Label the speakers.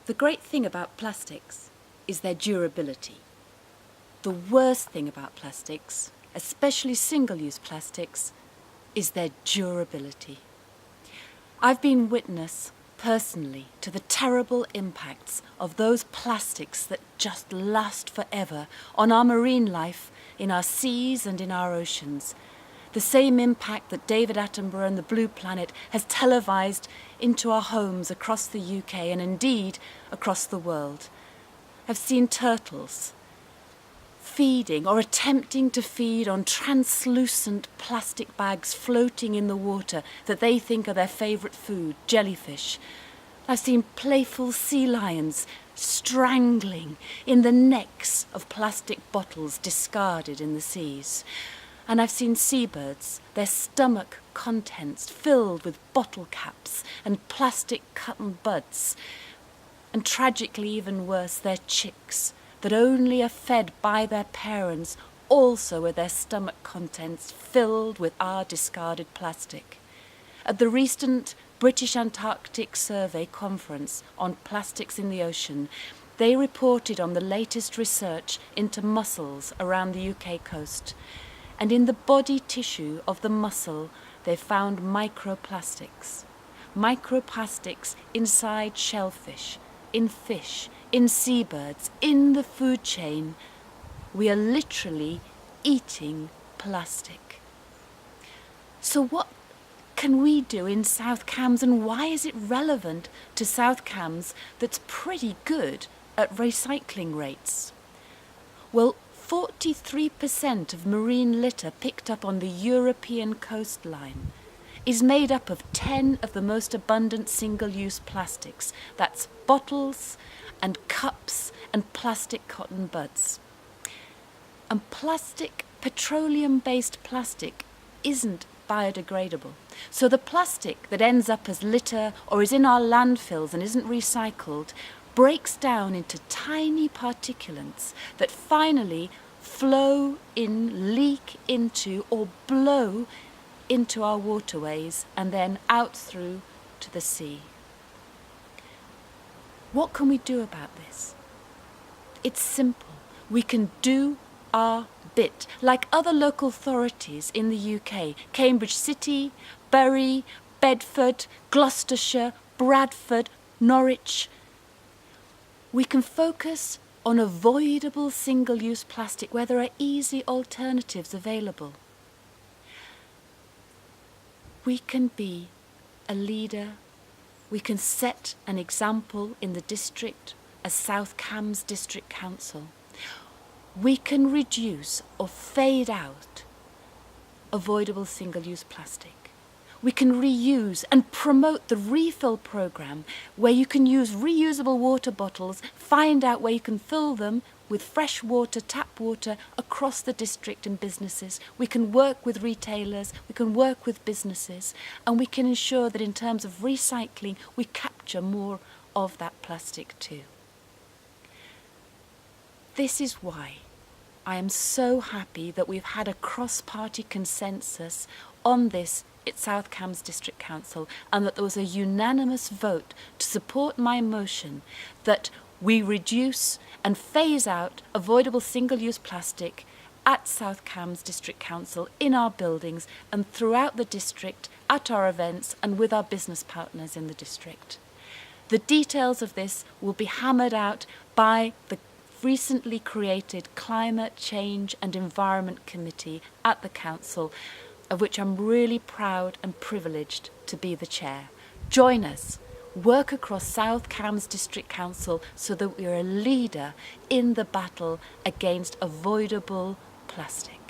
Speaker 1: The great thing about plastics is their durability. The worst thing about plastics, especially single-use plastics, is their durability. I've been witness personally to the terrible impacts of those plastics that just last forever on our marine life, in our seas and in our oceans. The same impact that David Attenborough and the Blue Planet has televised into our homes across the UK and indeed across the world. I've seen turtles feeding or attempting to feed on translucent plastic bags floating in the water that they think are their favourite food, jellyfish. I've seen playful sea lions strangling in the necks of plastic bottles discarded in the seas. And I've seen seabirds, their stomach contents filled with bottle caps and plastic cotton buds. And tragically even worse, their chicks that only are fed by their parents, also with their stomach contents filled with our discarded plastic. At the recent British Antarctic Survey Conference on Plastics in the Ocean, they reported on the latest research into mussels around the UK coast. And in the body tissue of the mussel, they found microplastics. Microplastics inside shellfish, in fish, in seabirds, in the food chain. We are literally eating plastic. So what can we do in South Cambs, and why is it relevant to South Cambs that's pretty good at recycling rates? Well, 43% of marine litter picked up on the European coastline is made up of 10 of the most abundant single-use plastics. That's bottles and cups and plastic cotton buds. And plastic, petroleum-based plastic, isn't biodegradable. So the plastic that ends up as litter or is in our landfills and isn't recycled breaks down into tiny particulates that finally flow in, leak into, or blow into our waterways and then out through to the sea. What can we do about this? It's simple. We can do our bit, like other local authorities in the UK, Cambridge City, Bury, Bedford, Gloucestershire, Bradford, Norwich. We can focus on avoidable single-use plastic where there are easy alternatives available. We can be a leader. We can set an example in the district as South Cambs District Council. We can reduce or fade out avoidable single-use plastic. We can reuse and promote the refill programme where you can use reusable water bottles, find out where you can fill them with fresh water, tap water across the district and businesses. We can work with retailers, we can work with businesses, and we can ensure that in terms of recycling, we capture more of that plastic too. This is why I am so happy that we've had a cross-party consensus on this at South Cambs District Council, and that there was a unanimous vote to support my motion that we reduce and phase out avoidable single-use plastic at South Cambs District Council in our buildings and throughout the district, at our events and with our business partners in the district. The details of this will be hammered out by the recently created Climate Change and Environment Committee at the Council, of which I'm really proud and privileged to be the chair. Join us. Work across South Cambs District Council so that we are a leader in the battle against avoidable plastic.